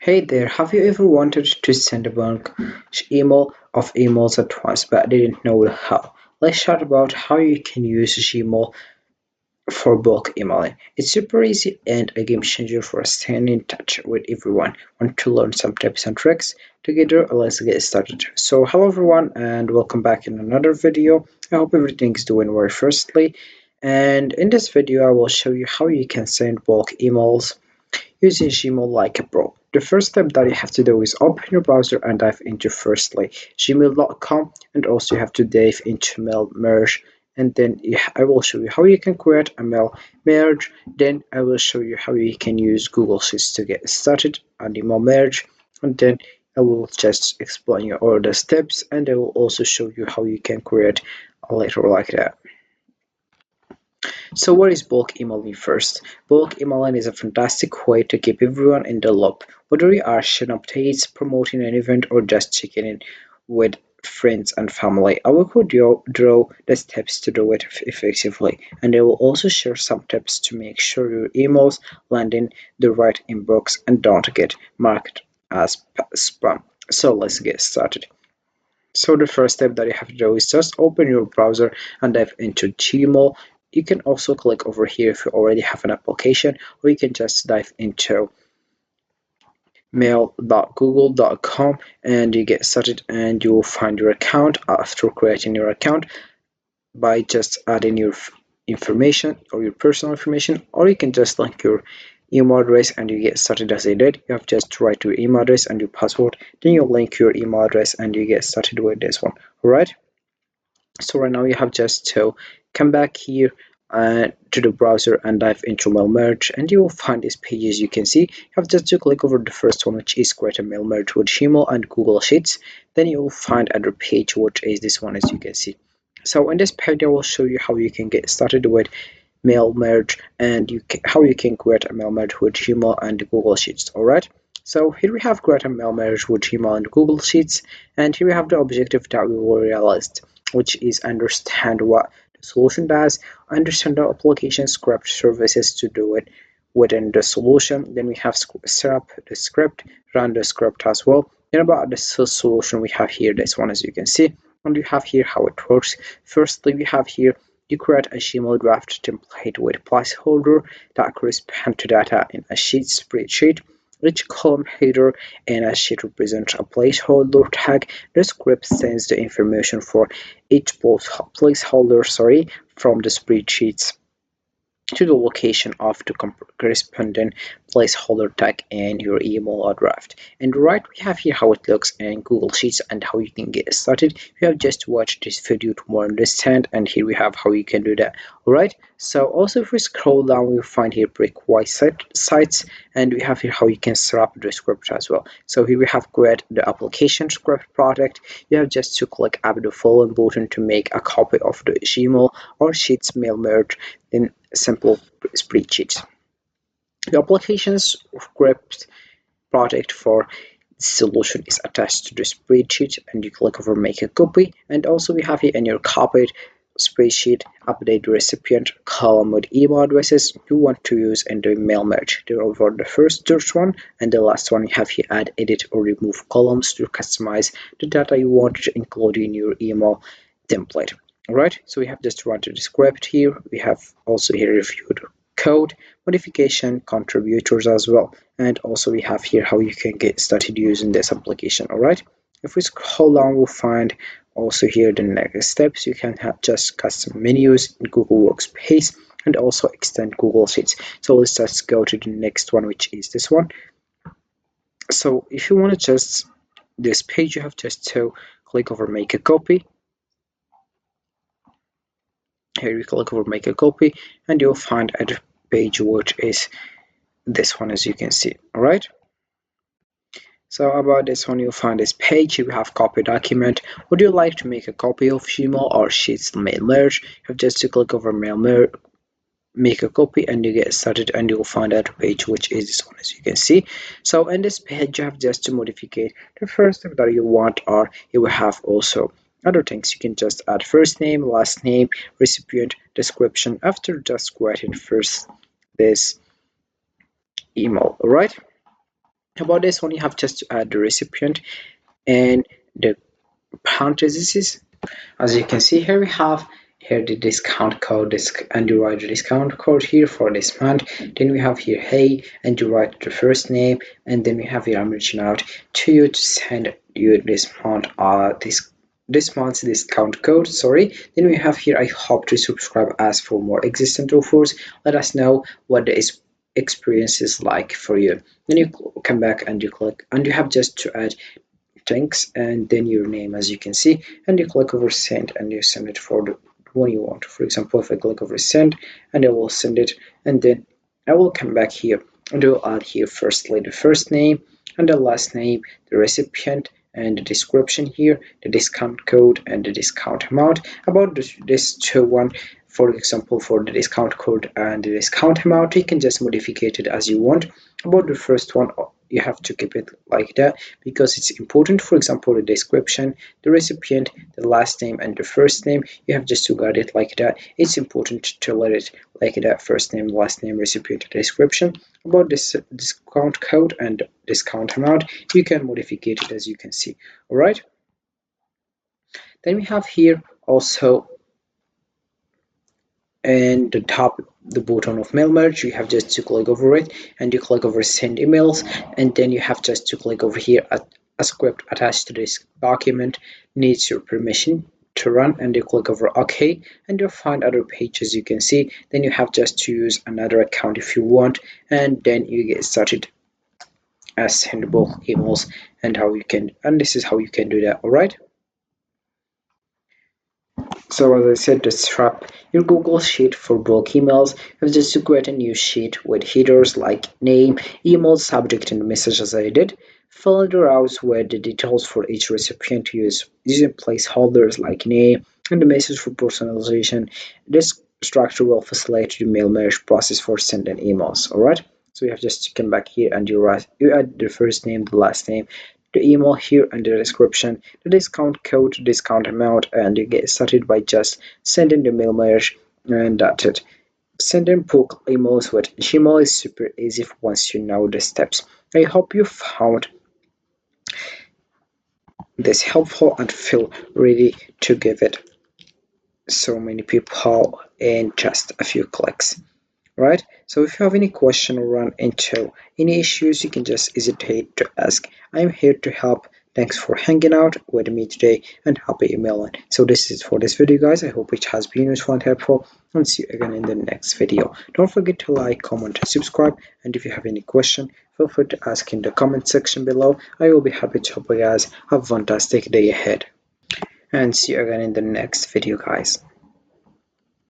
Hey there, have you ever wanted to send a bulk email of emails at once but didn't know how? Let's chat about how you can use Gmail for bulk emailing. It's super easy and a game changer for staying in touch with everyone. Want to learn some tips and tricks? Together, let's get started. So, hello everyone, and welcome back in another video. I hope everything is doing well firstly. And in this video, I will show you how you can send bulk emails using Gmail like a pro. The first step that you have to do is open your browser and dive into firstly gmail.com, and also you have to dive into mail merge, and then I will show you how you can create a mail merge. Then I will show you how you can use Google Sheets to get started on email merge, and then I will just explain you all the steps, and I will also show you how you can create a letter like that. So what is bulk emailing first? Bulk emailing is a fantastic way to keep everyone in the loop, whether you are sharing updates, promoting an event, or just checking in with friends and family. I will draw the steps to do it effectively, and I will also share some tips to make sure your emails land in the right inbox and don't get marked as spam. So let's get started. So the first step that you have to do is just open your browser and dive into Gmail. You can also click over here if you already have an application, or you can just dive into mail.google.com and you get started, and you will find your account after creating your account by just adding your information or your personal information, or you can just link your email address and you get started as I did. You have just to write your email address and your password, then you link your email address and you get started with this one. All right, so right now you have just to come back here to the browser and dive into mail merge, and you will find this page. As you can see, you have just to click over the first one, which is create a mail merge with Gmail and Google Sheets. Then you will find other page, which is this one, as you can see. So in this page I will show you how you can get started with mail merge, and how you can create a mail merge with Gmail and Google Sheets. All right, so here we have create a mail merge with Gmail and Google Sheets, and here we have the objective that we will realize, which is understand what the solution does, understand the application script services to do it within the solution. Then we have set up the script, run the script as well. And about the solution, we have here this one, as you can see, and we have here how it works. Firstly, we have here you create a Gmail draft template with placeholder that correspond to data in a sheet spreadsheet. Each column header in a sheet represents a placeholder tag. The script sends the information for each placeholder from the spreadsheets to the location of the corresponding placeholder tag in your email or draft. And right, we have here how it looks in Google Sheets and how you can get started. You have just watched this video to more understand, and here we have how you can do that. Alright, so also if we scroll down, we'll find here prerequisite sites, and we have here how you can set up the script as well. So here we have create the application script project. You have just to click add the following button to make a copy of the Gmail or Sheets mail merge in simple spreadsheets. The application's script project for solution is attached to the spreadsheet, and you click over make a copy, and also we have here in your copied spreadsheet update the recipient column with email addresses you want to use in the mail merge. There over the first one, and the last one you have here add, edit, or remove columns to customize the data you want to include in your email template. Alright, so we have just run to the script here. We have also here reviewed code, modification, contributors as well, and also we have here how you can get started using this application. Alright, if we scroll down, we'll find also here the next steps. You can have just custom menus in Google Workspace and also extend Google Sheets. So let's just go to the next one, which is this one. So if you want to just this page, you have just to click over make a copy. Here you click over make a copy, and you'll find a page which is this one, as you can see. All right, so about this one, you'll find this page. You have copy document. Would you like to make a copy of Gmail or Sheets mail merge? You have just to click over mail merge, make a copy, and you get started, and you'll find that page which is this one, as you can see. So in this page you have just to modify the first thing that you want, or you will have also other things. You can just add first name, last name, recipient, description after just creating first this email. All right, About this one, you have just to add the recipient and the parentheses. As you can see here, we have here the discount code, and you write the discount code here for this month. Then we have here hey, and you write the first name, and then we have here I'm reaching out to you to send you this month this month's discount code. Sorry. Then we have here I hope to subscribe as for more existent offers. Let us know what the experience is like for you. Then you come back and you click, and you have just to add thanks and then your name, as you can see, and you click over send and you send it for the one you want. For example, if I click over send, and I will send it, and then I will come back here and I will add here firstly the first name and the last name, the recipient, and the description here, the discount code and the discount amount. About this two one, for example, for the discount code and the discount amount, you can just modify it as you want. About the first one, you have to keep it like that because it's important. For example, the description, the recipient, the last name, and the first name, you have just to guard it like that. It's important to let it like that: first name, last name, recipient, description. About this discount code and discount amount, you can modify it as you can see. All right. Then we have here also, and the top, the button of mail merge, you have just to click over it and you click over send emails, and then you have just to click over here at a script attached to this document needs your permission to run, and you click over OK, and you'll find other pages you can see. Then you have just to use another account if you want, and then you get started as sendable emails, and how you can, and this is how you can do that. All right. So as I said, to strap your Google Sheet for bulk emails, you have just to create a new sheet with headers like name, email, subject, and message as I did. Fill in the rows with the details for each recipient to use using placeholders like name and the message for personalization. This structure will facilitate the mail merge process for sending emails. Alright? So you have just to come back here and you add the first name, the last name, the email here and the description, the discount code, discount amount, and you get started by just sending the mail merge, and that's it. Sending bulk emails with Gmail is super easy once you know the steps. I hope you found this helpful and feel ready to give it so many people in just a few clicks. Right? So if you have any question or run into any issues, you can just hesitate to ask. I'm here to help. Thanks for hanging out with me today, and happy emailing. So this is for this video, guys. I hope it has been useful and helpful, and see you again in the next video. Don't forget to like, comment, and subscribe, and if you have any question, feel free to ask in the comment section below. I will be happy to help you guys. Have a fantastic day ahead, and see you again in the next video, guys.